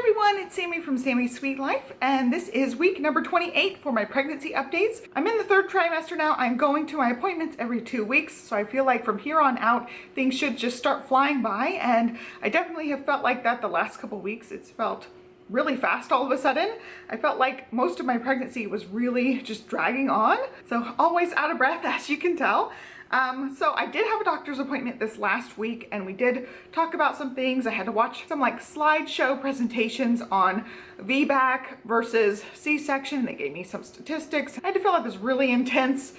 everyone, it's Sammy from Sammy's Sweet Life, and this is week number 28 for my pregnancy updates. I'm in the third trimester now. I'm going to my appointments every 2 weeks, so I feel like from here on out, things should just start flying by, and I definitely have felt like that the last couple weeks. It's felt really fast all of a sudden. I felt like most of my pregnancy was really just dragging on, so always out of breath, as you can tell. So I did have a doctor's appointment this last week, and we did talk about some things. I had to watch some like slideshow presentations on VBAC versus C-section. They gave me some statistics. I had to fill out this really intense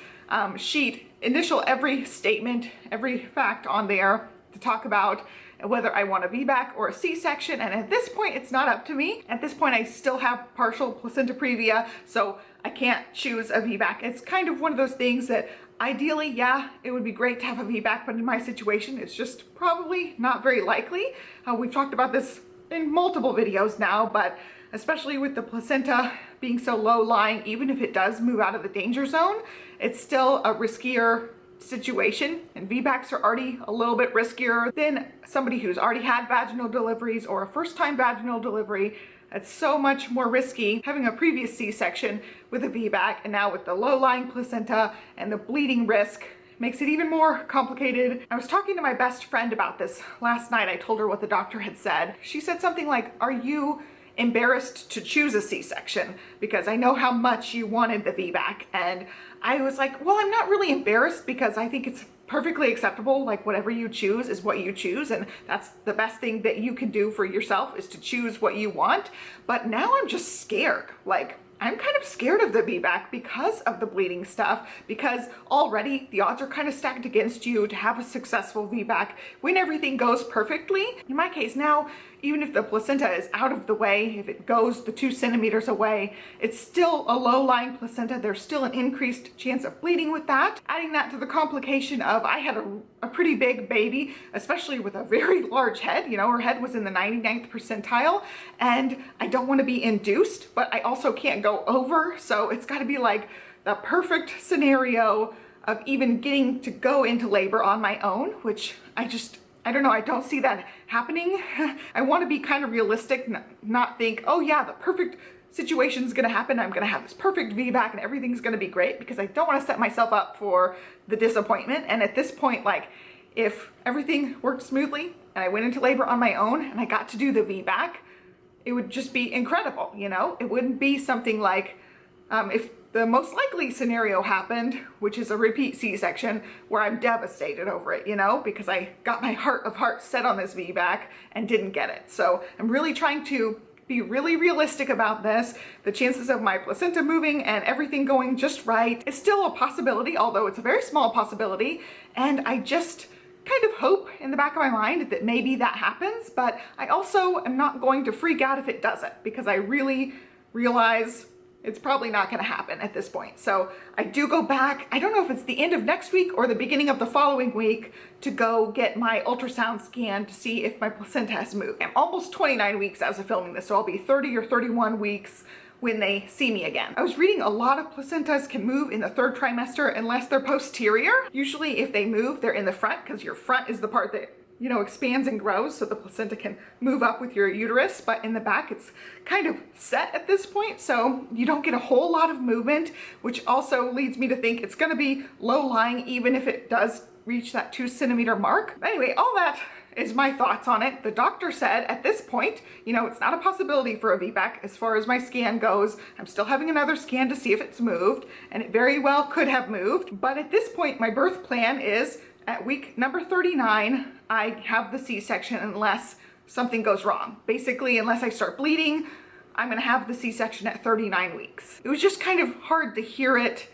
sheet, initial every statement, every fact on there to talk about whether I want a VBAC or a C-section, and at this point it's not up to me. At this point I still have partial placenta previa, so I can't choose a VBAC. It's kind of one of those things that ideally, yeah, it would be great to have a VBAC, but in my situation it's just probably not very likely. We've talked about this in multiple videos now, but especially with the placenta being so low lying, even if it does move out of the danger zone, it's still a riskier situation, and VBACs are already a little bit riskier than somebody who's already had vaginal deliveries or a first-time vaginal delivery. It's so much more risky having a previous C-section with a VBAC, and now with the low-lying placenta and the bleeding risk makes it even more complicated. I was talking to my best friend about this last night. I told her what the doctor had said. She said something like, "Are you embarrassed to choose a C-section? Because I know how much you wanted the VBAC." And I was like, well, I'm not really embarrassed because I think it's perfectly acceptable. Like, whatever you choose is what you choose, and that's the best thing that you can do for yourself, is to choose what you want. But now I'm just scared. Like, I'm kind of scared of the VBAC because of the bleeding stuff, because already the odds are kind of stacked against you to have a successful VBAC when everything goes perfectly. In my case now, even if the placenta is out of the way, if it goes the 2 centimeters away, it's still a low-lying placenta. There's still an increased chance of bleeding with that. Adding that to the complication of I had a pretty big baby, especially with a very large head. You know, her head was in the 99th percentile, and I don't want to be induced, but I also can't go over. So it's got to be like the perfect scenario of even getting to go into labor on my own, which I don't know, I don't see that happening. I want to be kind of realistic, not think, oh yeah, the perfect situation is going to happen. I'm going to have this perfect VBAC and everything's going to be great, because I don't want to set myself up for the disappointment. And at this point, like, if everything worked smoothly and I went into labor on my own and I got to do the VBAC, it would just be incredible, you know? It wouldn't be something like, if the most likely scenario happened, which is a repeat C-section, where I'm devastated over it, you know, because I got my heart of hearts set on this VBAC and didn't get it. So I'm really trying to be really realistic about this. The chances of my placenta moving and everything going just right is still a possibility, although it's a very small possibility. And I just kind of hope in the back of my mind that maybe that happens, but I also am not going to freak out if it doesn't, because I really realize it's probably not going to happen at this point. So I do go back, I don't know if it's the end of next week or the beginning of the following week, to go get my ultrasound scan to see if my placenta has moved. I'm almost 29 weeks as of filming this, so I'll be 30 or 31 weeks when they see me again. I was reading a lot of placentas can move in the third trimester unless they're posterior. Usually if they move, they're in the front, because your front is the part that, you know, expands and grows, so the placenta can move up with your uterus, but in the back it's kind of set at this point, so you don't get a whole lot of movement, which also leads me to think it's going to be low-lying even if it does reach that 2 centimeter mark. Anyway, all that is my thoughts on it. The doctor said at this point, you know, it's not a possibility for a VBAC as far as my scan goes. I'm still having another scan to see if it's moved, and it very well could have moved, but at this point my birth plan is at week number 39, I have the C-section unless something goes wrong. Basically, unless I start bleeding, I'm gonna have the C-section at 39 weeks. It was just kind of hard to hear it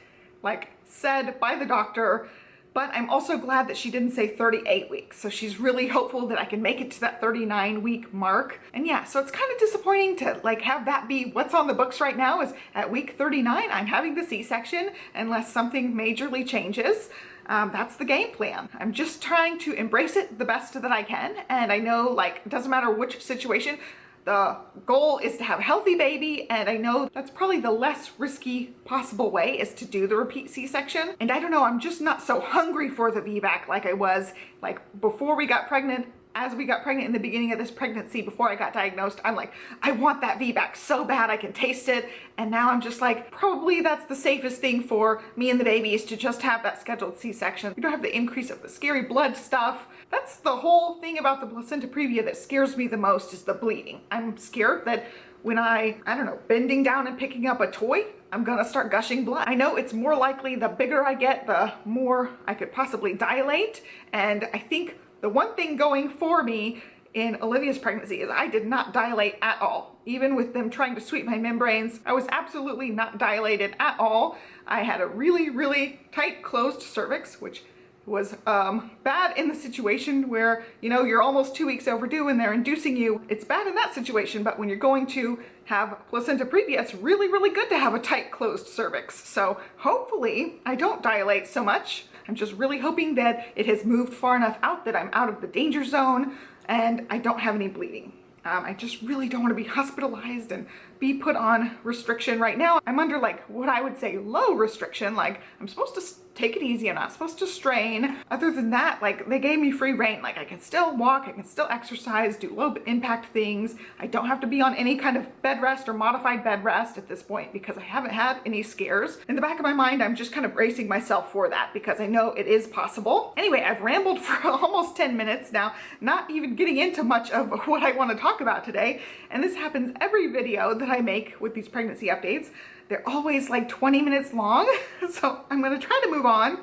like said by the doctor, but I'm also glad that she didn't say 38 weeks. So she's really hopeful that I can make it to that 39 week mark. And yeah, so it's kind of disappointing to like have that be what's on the books right now, is at week 39, I'm having the C-section unless something majorly changes. That's the game plan. I'm just trying to embrace it the best that I can. And I know, like, it doesn't matter which situation, the goal is to have a healthy baby, and I know that's probably the less risky possible way is to do the repeat C-section. And I don't know, I'm just not so hungry for the VBAC like I was like before we got pregnant as we got pregnant in the beginning of this pregnancy before I got diagnosed, I'm like, I want that VBAC so bad, I can taste it. And now I'm just like, probably that's the safest thing for me and the baby is to just have that scheduled C-section. You don't have the increase of the scary blood stuff. That's the whole thing about the placenta previa that scares me the most is the bleeding. I'm scared that when I don't know, bending down and picking up a toy, I'm gonna start gushing blood. I know it's more likely the bigger I get, the more I could possibly dilate. And I think the one thing going for me in Olivia's pregnancy is I did not dilate at all. Even with them trying to sweep my membranes, I was absolutely not dilated at all. I had a really, really tight closed cervix, which was bad in the situation where, you know, you're almost 2 weeks overdue and they're inducing you. It's bad in that situation, but when you're going to have placenta previa, it's really, really good to have a tight closed cervix. So hopefully I don't dilate so much. I'm just really hoping that it has moved far enough out that I'm out of the danger zone and I don't have any bleeding. I just really don't want to be hospitalized and be put on restriction right now. I'm under like what I would say low restriction, like I'm supposed to take it easy, I'm not supposed to strain. Other than that, like they gave me free reign, like I can still walk, I can still exercise, do low impact things. I don't have to be on any kind of bed rest or modified bed rest at this point because I haven't had any scares. In the back of my mind, I'm just kind of bracing myself for that because I know it is possible. Anyway, I've rambled for almost 10 minutes now, not even getting into much of what I want to talk about today. And this happens every video that I make with these pregnancy updates. They're always like 20 minutes long, so I'm gonna try to move on.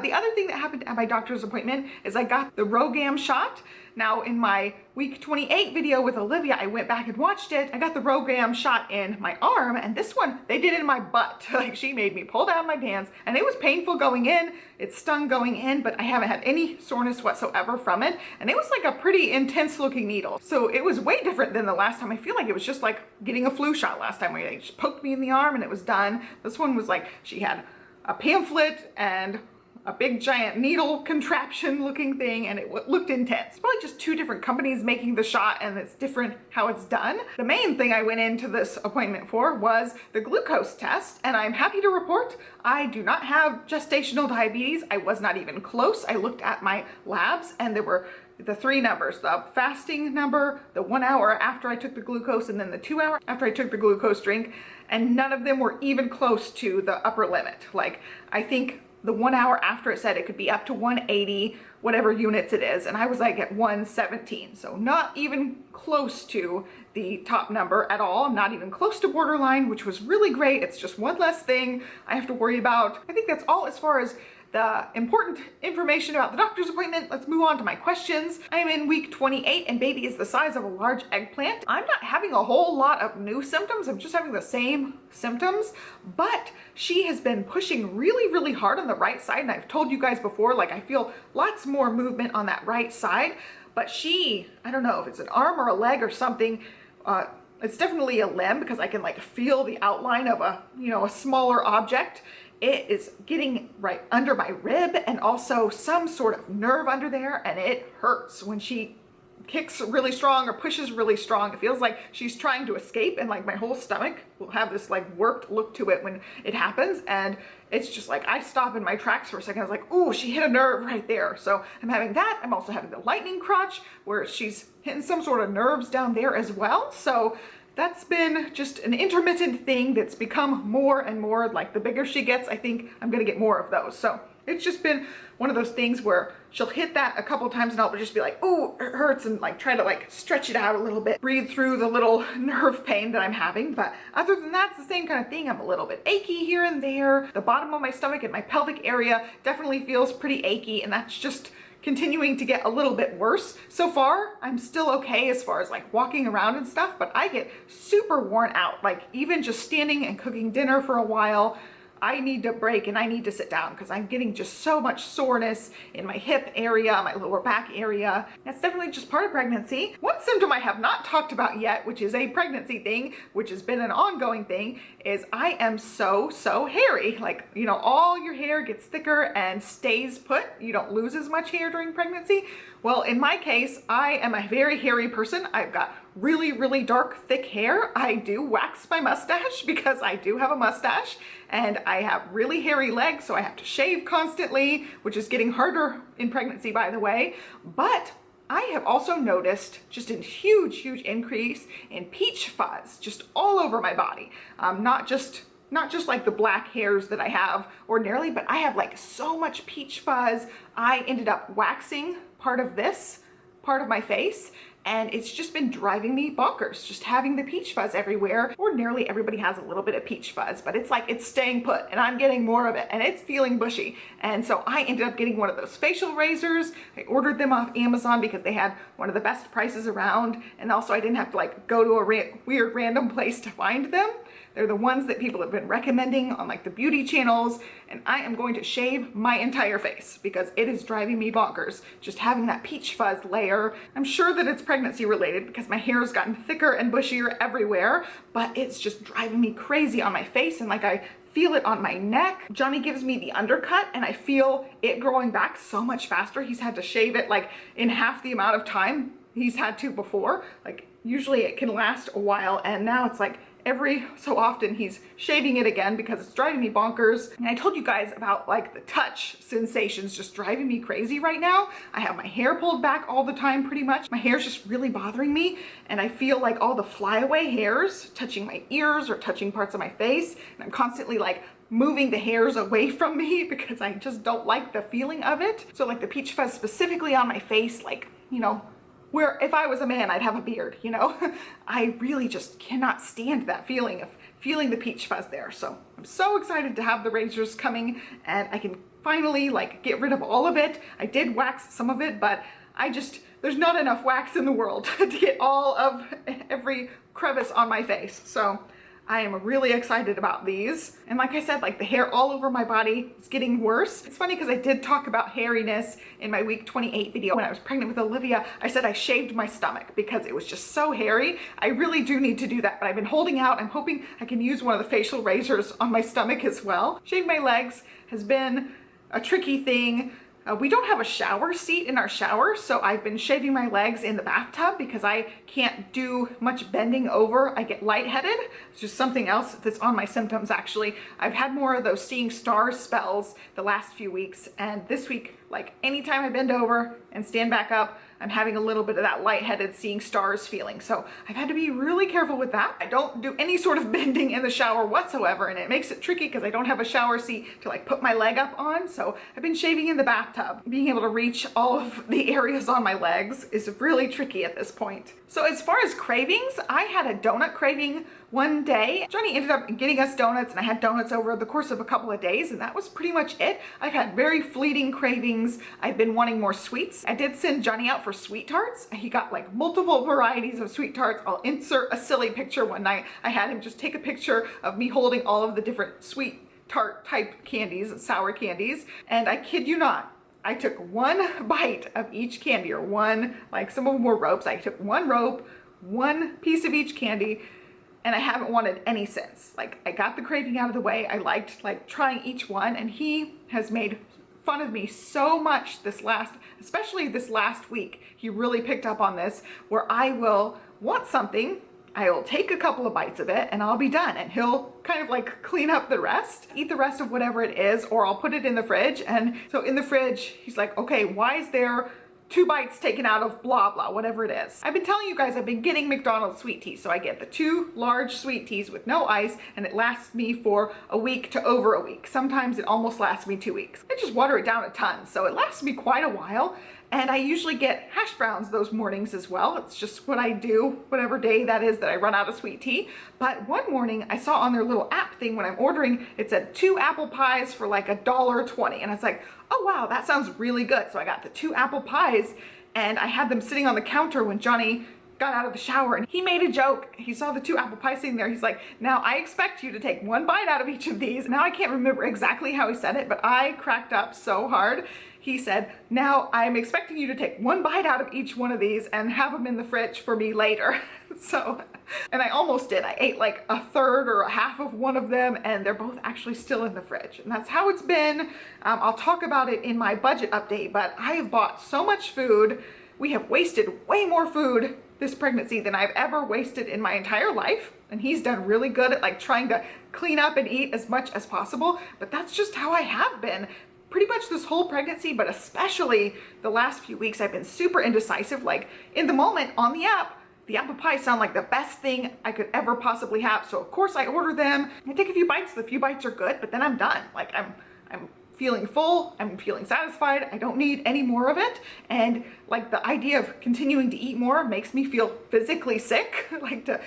The other thing that happened at my doctor's appointment is I got the RhoGAM shot. Now in my week 28 video with Olivia, I went back and watched it. I got the RhoGAM shot in my arm, and this one, they did in my butt. Like she made me pull down my pants, and it was painful going in. It stung going in, but I haven't had any soreness whatsoever from it. And it was like a pretty intense looking needle. So it was way different than the last time. I feel like it was just like getting a flu shot last time where they just poked me in the arm and it was done. This one was like, she had a pamphlet and a big giant needle contraption looking thing, and it looked intense. Probably just two different companies making the shot and it's different how it's done. The main thing I went into this appointment for was the glucose test, and I'm happy to report I do not have gestational diabetes. I was not even close. I looked at my labs and there were the three numbers, the fasting number, the 1 hour after I took the glucose, and then the 2 hour after I took the glucose drink, and none of them were even close to the upper limit. Like I think the 1 hour after it said it could be up to 180, whatever units it is. And I was like at 117. So not even close to the top number at all. Not even close to borderline, which was really great. It's just one less thing I have to worry about. I think that's all as far as the important information about the doctor's appointment. Let's move on to my questions. I am in week 28 and baby is the size of a large eggplant. I'm not having a whole lot of new symptoms. I'm just having the same symptoms, but she has been pushing really, really hard on the right side. And I've told you guys before, like I feel lots more movement on that right side, but she, I don't know if it's an arm or a leg or something. It's definitely a limb because I can like feel the outline of a, you know, a smaller object. It is getting right under my rib and also some sort of nerve under there, and it hurts when she kicks really strong or pushes really strong. It feels like she's trying to escape, and like my whole stomach will have this like warped look to it when it happens, and it's just like I stop in my tracks for a second. I was like, ooh, she hit a nerve right there. So I'm having that. I'm also having the lightning crotch where she's hitting some sort of nerves down there as well. So that's been just an intermittent thing that's become more and more. Like the bigger she gets, I think I'm gonna get more of those. So it's just been one of those things where she'll hit that a couple times and I'll just be like, oh, it hurts, and like try to like stretch it out a little bit, breathe through the little nerve pain that I'm having. But other than that, it's the same kind of thing. I'm a little bit achy here and there. The bottom of my stomach and my pelvic area definitely feels pretty achy, and that's just continuing to get a little bit worse. So far, I'm still okay as far as like walking around and stuff, but I get super worn out. Like even just standing and cooking dinner for a while, I need to break and I need to sit down because I'm getting just so much soreness in my hip area, my lower back area. That's definitely just part of pregnancy. One symptom I have not talked about yet, which is a pregnancy thing, which has been an ongoing thing, is I am so hairy. Like, you know, all your hair gets thicker and stays put. You don't lose as much hair during pregnancy. Well, in my case, I am a very hairy person. I've got really dark, thick hair. I do wax my mustache because I do have a mustache, and I have really hairy legs, so I have to shave constantly, which is getting harder in pregnancy, by the way. But I have also noticed just a huge increase in peach fuzz just all over my body. Not just like the black hairs that I have ordinarily, but I have like so much peach fuzz. I ended up waxing part of my face, and it's just been driving me bonkers, just having the peach fuzz everywhere. Ordinarily, everybody has a little bit of peach fuzz, but it's like it's staying put, and I'm getting more of it, and it's feeling bushy. And so I ended up getting one of those facial razors. I ordered them off Amazon because they had one of the best prices around, and also I didn't have to like go to a weird random place to find them. They're the ones that people have been recommending on like the beauty channels, and I am going to shave my entire face because it is driving me bonkers just having that peach fuzz layer. I'm sure that it's pregnancy related because my hair has gotten thicker and bushier everywhere, but it's just driving me crazy on my face, and like I feel it on my neck. Johnny gives me the undercut and I feel it growing back so much faster. He's had to shave it like in half the amount of time he's had to before. Like usually it can last a while, and now it's like every so often he's shaving it again because it's driving me bonkers. And I told you guys about like the touch sensations just driving me crazy right now. I have my hair pulled back all the time pretty much. My hair's just really bothering me, and I feel like all the flyaway hairs touching my ears or touching parts of my face, and I'm constantly like moving the hairs away from me because I just don't like the feeling of it. So like the peach fuzz specifically on my face, like, you know, where if I was a man, I'd have a beard, you know? I really just cannot stand that feeling of feeling the peach fuzz there. So I'm so excited to have the razors coming, and I can finally like get rid of all of it. I did wax some of it, but there's not enough wax in the world to get all of every crevice on my face. So I am really excited about these. And like I said, like the hair all over my body is getting worse. It's funny because I did talk about hairiness in my week 28 video when I was pregnant with Olivia. I said I shaved my stomach because it was just so hairy. I really do need to do that, but I've been holding out. I'm hoping I can use one of the facial razors on my stomach as well. Shaving my legs has been a tricky thing. We don't have a shower seat in our shower, so I've been shaving my legs in the bathtub because I can't do much bending over. I get lightheaded. It's just something else that's on my symptoms actually. I've had more of those seeing stars spells the last few weeks, and this week, like anytime I bend over and stand back up, I'm having a little bit of that lightheaded seeing stars feeling. So I've had to be really careful with that. I don't do any sort of bending in the shower whatsoever, and it makes it tricky because I don't have a shower seat to like put my leg up on. So I've been shaving in the bathtub. Being able to reach all of the areas on my legs is really tricky at this point. So as far as cravings, I had a donut craving one day. Johnny ended up getting us donuts, and I had donuts over the course of a couple of days, and that was pretty much it. I've had very fleeting cravings. I've been wanting more sweets. I did send Johnny out for sweet tarts. He got like multiple varieties of sweet tarts. I'll insert a silly picture one night. I had him just take a picture of me holding all of the different sweet tart type candies, sour candies, and I kid you not, I took one bite of each candy, or one, like some of them were ropes. I took one rope, one piece of each candy, and I haven't wanted any since. Like I got the craving out of the way. I liked like trying each one, and he has made fun of me so much especially this last week. He really picked up on this, where I will want something, I will take a couple of bites of it and I'll be done, and he'll kind of like clean up the rest, eat the rest of whatever it is, or I'll put it in the fridge. And so in the fridge, he's like, okay, why is there 2 bites taken out of blah blah, whatever it is. I've been telling you guys I've been getting McDonald's sweet tea. So I get the 2 large sweet teas with no ice, and it lasts me for a week to over a week. Sometimes it almost lasts me 2 weeks. I just water it down a ton, so it lasts me quite a while. And I usually get hash browns those mornings as well. It's just what I do, whatever day that is that I run out of sweet tea. But one morning I saw on their little app thing when I'm ordering, it said 2 apple pies for like $1.20. And I was like, oh wow, that sounds really good. So I got the 2 apple pies, and I had them sitting on the counter when Johnny got out of the shower, and he made a joke. He saw the 2 apple pies sitting there. He's like, now I expect you to take 1 bite out of each of these. Now I can't remember exactly how he said it, but I cracked up so hard. He said, now I'm expecting you to take 1 bite out of each one of these and have them in the fridge for me later. So, and I almost did. I ate like a third or a half of one of them, and they're both actually still in the fridge. And that's how it's been. I'll talk about it in my budget update, but I have bought so much food. We have wasted way more food this pregnancy than I've ever wasted in my entire life. And he's done really good at like trying to clean up and eat as much as possible, but that's just how I have been. pretty much this whole pregnancy, but especially the last few weeks, I've been super indecisive. Like in the moment on the apple pies sound like the best thing I could ever possibly have. So of course I order them. I take a few bites. The few bites are good, but then I'm done. Like I'm feeling full, I'm feeling satisfied, I don't need any more of it. And like the idea of continuing to eat more makes me feel physically sick, like to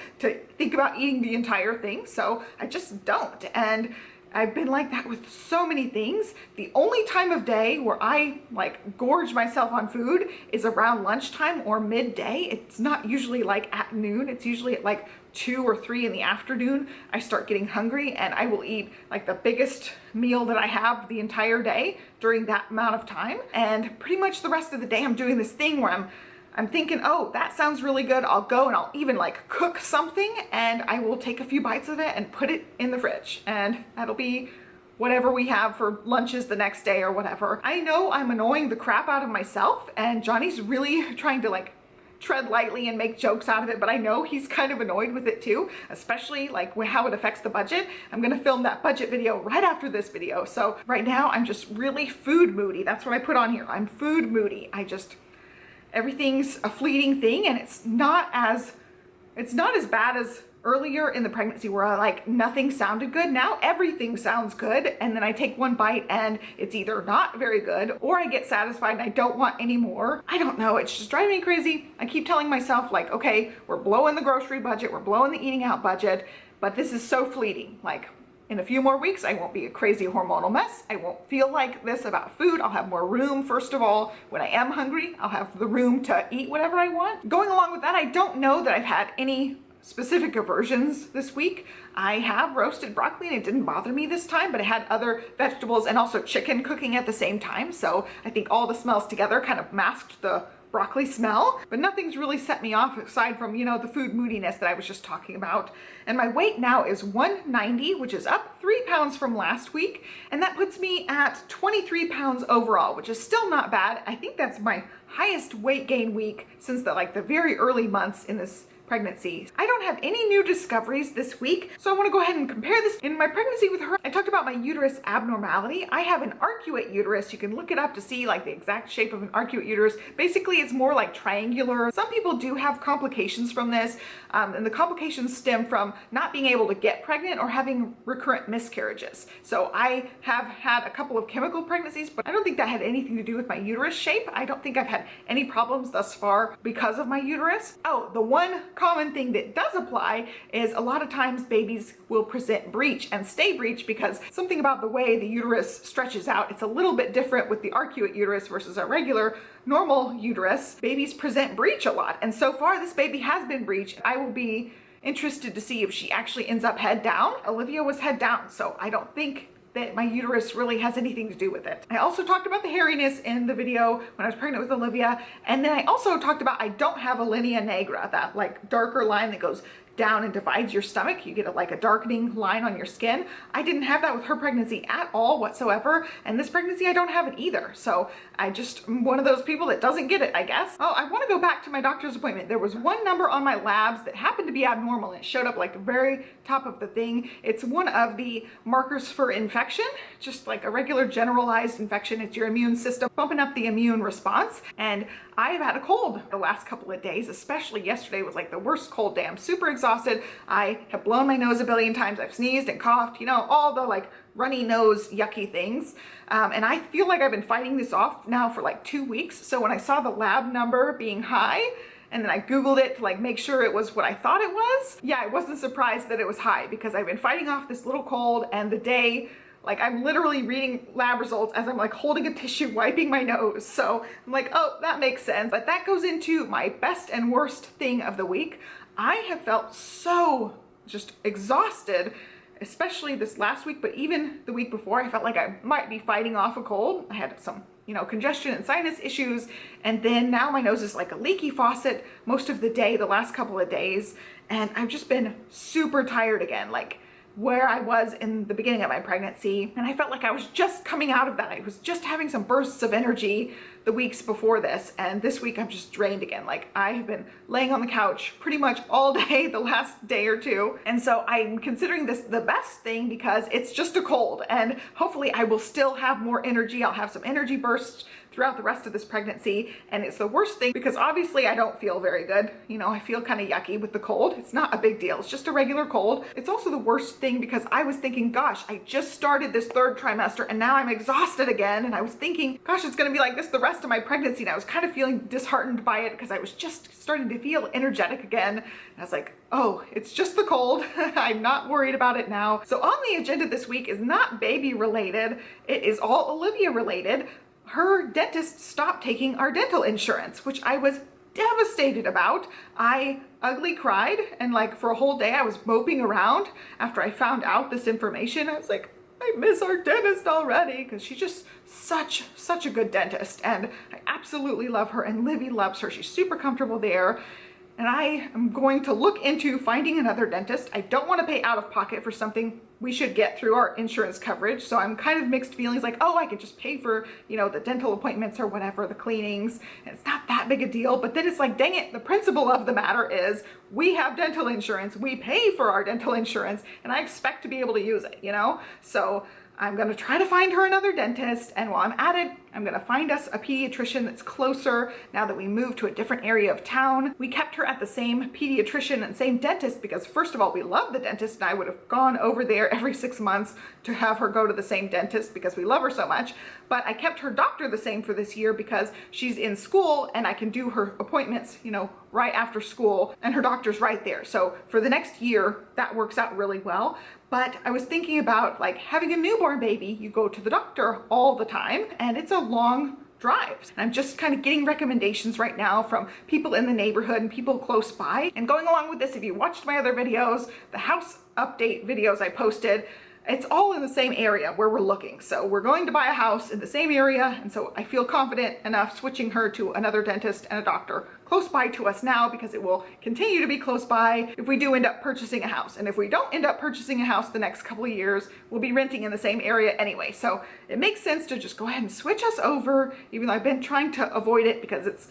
think about eating the entire thing. So I just don't. And I've been like that with so many things. The only time of day where I like gorge myself on food is around lunchtime or midday. It's not usually like at noon. It's usually at like 2 or 3 in the afternoon. I start getting hungry and I will eat like the biggest meal that I have the entire day during that amount of time. And pretty much the rest of the day I'm doing this thing where I'm thinking, oh, that sounds really good. I'll go and I'll even like cook something and I will take a few bites of it and put it in the fridge. And that'll be whatever we have for lunches the next day or whatever. I know I'm annoying the crap out of myself, and Johnny's really trying to like tread lightly and make jokes out of it, but I know he's kind of annoyed with it too, especially like how it affects the budget. I'm gonna film that budget video right after this video. So right now I'm just really food moody. That's what I put on here. I'm food moody. Everything's a fleeting thing, and it's not as bad as earlier in the pregnancy where like nothing sounded good. Now everything sounds good, and then I take one bite and it's either not very good or I get satisfied and I don't want any more. I don't know, it's just driving me crazy. I keep telling myself like, okay, we're blowing the grocery budget, we're blowing the eating out budget, but this is so fleeting. Like in a few more weeks, I won't be a crazy hormonal mess. I won't feel like this about food. I'll have more room, first of all. When I am hungry, I'll have the room to eat whatever I want. Going along with that, I don't know that I've had any specific aversions this week. I have roasted broccoli and it didn't bother me this time, but I had other vegetables and also chicken cooking at the same time. So I think all the smells together kind of masked the broccoli smell, but nothing's really set me off aside from, you know, the food moodiness that I was just talking about. And my weight now is 190, which is up 3 pounds from last week. And that puts me at 23 pounds overall, which is still not bad. I think that's my highest weight gain week since the very early months in this pregnancy. I don't have any new discoveries this week, so I want to go ahead and compare this. In my pregnancy with her, I talked about my uterus abnormality. I have an arcuate uterus. You can look it up to see like the exact shape of an arcuate uterus. Basically, it's more like triangular. Some people do have complications from this, and the complications stem from not being able to get pregnant or having recurrent miscarriages. So I have had a couple of chemical pregnancies, but I don't think that had anything to do with my uterus shape. I don't think I've had any problems thus far because of my uterus. Oh, the one common thing that does apply is a lot of times babies will present breech and stay breech because something about the way the uterus stretches out, it's a little bit different with the arcuate uterus versus a regular normal uterus. Babies present breech a lot, and so far this baby has been breech. I will be interested to see if she actually ends up head down. Olivia was head down, so I don't think that my uterus really has anything to do with it. I also talked about the hairiness in the video when I was pregnant with Olivia. And then I also talked about I don't have a linea nigra, that like darker line that goes down and divides your stomach. You get a darkening line on your skin. I didn't have that with her pregnancy at all whatsoever. And this pregnancy, I don't have it either. So I just am one of those people that doesn't get it, I guess. Oh, I want to go back to my doctor's appointment. There was one number on my labs that happened to be abnormal, and it showed up like the very top of the thing. It's one of the markers for infection, just like a regular generalized infection. It's your immune system bumping up the immune response. And I've had a cold the last couple of days, especially yesterday was like the worst cold day. I'm super exhausted. I have blown my nose a billion times. I've sneezed and coughed, you know, all the like runny nose, yucky things. And I feel like I've been fighting this off now for like 2 weeks. So when I saw the lab number being high, and then I Googled it to like make sure it was what I thought it was, yeah, I wasn't surprised that it was high because I've been fighting off this little cold, and the day, like I'm literally reading lab results as I'm like holding a tissue, wiping my nose. So I'm like, oh, that makes sense. But that goes into my best and worst thing of the week. I have felt so just exhausted, especially this last week, but even the week before, I felt like I might be fighting off a cold. I had some, you know, congestion and sinus issues. And then now my nose is like a leaky faucet most of the day, the last couple of days. And I've just been super tired again, like where I was in the beginning of my pregnancy. And I felt like I was just coming out of that. I was just having some bursts of energy the weeks before this, and this week I'm just drained again. Like, I have been laying on the couch pretty much all day the last day or two, and so I'm considering this the best thing because it's just a cold, and hopefully I will still have more energy. I'll have some energy bursts throughout the rest of this pregnancy, and it's the worst thing because obviously I don't feel very good. You know, I feel kind of yucky with the cold. It's not a big deal. It's just a regular cold. It's also the worst thing because I was thinking, gosh, I just started this third trimester and now I'm exhausted again. And I was thinking, gosh, it's going to be like this the rest of my pregnancy. And I was kind of feeling disheartened by it because I was just starting to feel energetic again. And I was like, oh, it's just the cold. I'm not worried about it now. So on the agenda this week is not baby related. It is all Olivia related. Her dentist stopped taking our dental insurance, which I was devastated about. I ugly cried, and like for a whole day I was moping around after I found out this information. I was like, I miss our dentist already, because she's just such a good dentist, and I absolutely love her, and Livy loves her. She's super comfortable there. And I am going to look into finding another dentist. I don't want to pay out of pocket for something we should get through our insurance coverage. So I'm kind of mixed feelings, like, oh, I could just pay for, you know, the dental appointments or whatever, the cleanings. And it's not that big a deal. But then it's like, dang it, the principle of the matter is we have dental insurance. We pay for our dental insurance, and I expect to be able to use it, you know? So I'm going to try to find her another dentist, and while I'm at it, I'm going to find us a pediatrician that's closer now that we moved to a different area of town. We kept her at the same pediatrician and same dentist because, first of all, we love the dentist, and I would have gone over there every 6 months to have her go to the same dentist because we love her so much. But I kept her doctor the same for this year because she's in school and I can do her appointments, you know, right after school, and her doctor's right there. So for the next year, that works out really well. But I was thinking about like having a newborn baby, you go to the doctor all the time, and it's a long drive. And I'm just kind of getting recommendations right now from people in the neighborhood and people close by. And going along with this, if you watched my other videos, the house update videos I posted, it's all in the same area where we're looking. So we're going to buy a house in the same area, and so I feel confident enough switching her to another dentist and a doctor close by to us now, because it will continue to be close by if we do end up purchasing a house. And if we don't end up purchasing a house the next couple of years, we'll be renting in the same area anyway. So it makes sense to just go ahead and switch us over, even though I've been trying to avoid it because it's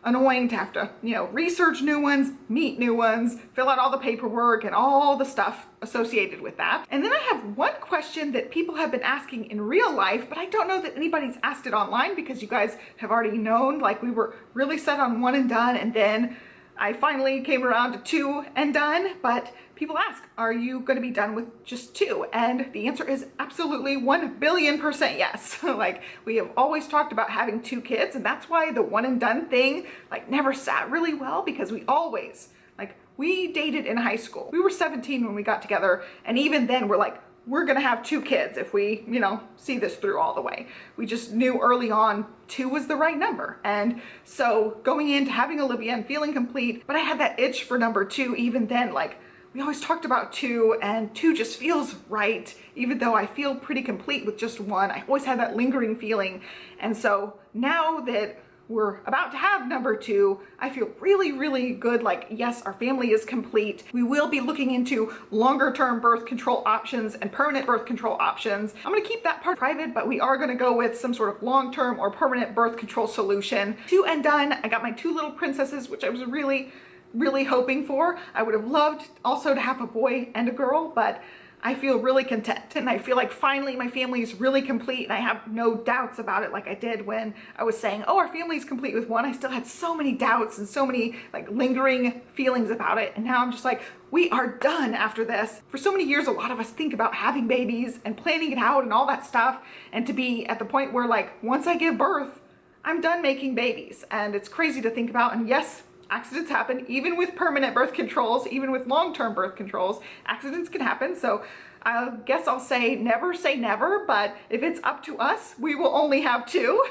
annoying to have to, you know, research new ones, meet new ones, fill out all the paperwork and all the stuff associated with that. And then I have one question that people have been asking in real life, but I don't know that anybody's asked it online because you guys have already known, like we were really set on 1 and done, and then I finally came around to 2 and done. But people ask, are you going to be done with just 2? And the answer is absolutely 1,000,000,000% yes. Like, we have always talked about having 2 kids, and that's why the 1 and done thing like never sat really well, because we always, like, we dated in high school. We were 17 when we got together, and even then we're like, we're gonna have 2 kids if we, you know, see this through all the way. We just knew early on 2 was the right number. And so going into having Olivia and feeling complete, but I had that itch for number 2 even then. Like, we always talked about 2, and 2 just feels right. Even though I feel pretty complete with just 1, I always had that lingering feeling. And so now that we're about to have number 2, I feel really good. Like, yes, our family is complete. We will be looking into longer term birth control options and permanent birth control options. I'm gonna keep that part private, but we are gonna go with some sort of long-term or permanent birth control solution. 2 and done. I got my 2 little princesses, which I was really hoping for. I would have loved also to have a boy and a girl, but I feel really content, and I feel like finally my family is really complete, and I have no doubts about it like I did when I was saying, oh, our family is complete with 1. I still had so many doubts and so many like lingering feelings about it, and now I'm just like, we are done after this. For so many years, a lot of us think about having babies and planning it out and all that stuff, and to be at the point where like, once I give birth, I'm done making babies. And it's crazy to think about. And yes, accidents happen, even with permanent birth controls, even with long-term birth controls, accidents can happen. So I guess I'll say never, but if it's up to us, we will only have 2.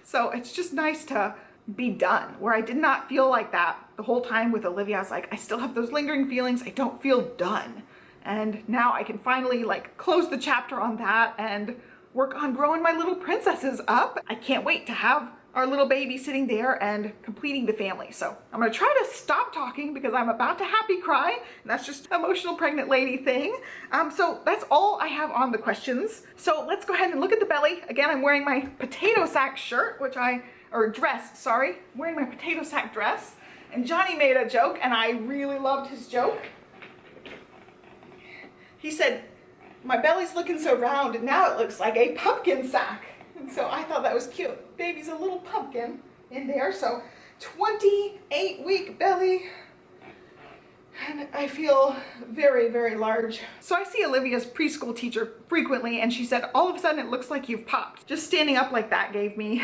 So it's just nice to be done, where I did not feel like that the whole time with Olivia. I was like, I still have those lingering feelings. I don't feel done. And now I can finally like close the chapter on that and work on growing my little princesses up. I can't wait to have our little baby sitting there and completing the family. So I'm gonna try to stop talking because I'm about to happy cry, and that's just emotional pregnant lady thing. So that's all I have on the questions. So let's go ahead and look at the belly. Again, I'm wearing my potato sack shirt, which I or dress, sorry, wearing my potato sack dress. And Johnny made a joke, and I really loved his joke. He said, my belly's looking so round, and now it looks like a pumpkin sack. And so I thought that was cute. Baby's a little pumpkin in there, so 28-week belly. And I feel very, very large. So I see Olivia's preschool teacher frequently, and she said, all of a sudden it looks like you've popped. Just standing up like that gave me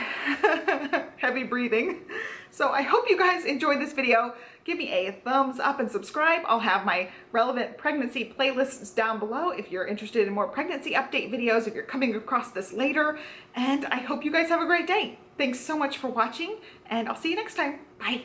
heavy breathing. So I hope you guys enjoyed this video. Give me a thumbs up and subscribe. I'll have my relevant pregnancy playlists down below if you're interested in more pregnancy update videos, if you're coming across this later. And I hope you guys have a great day. Thanks so much for watching, and I'll see you next time. Bye.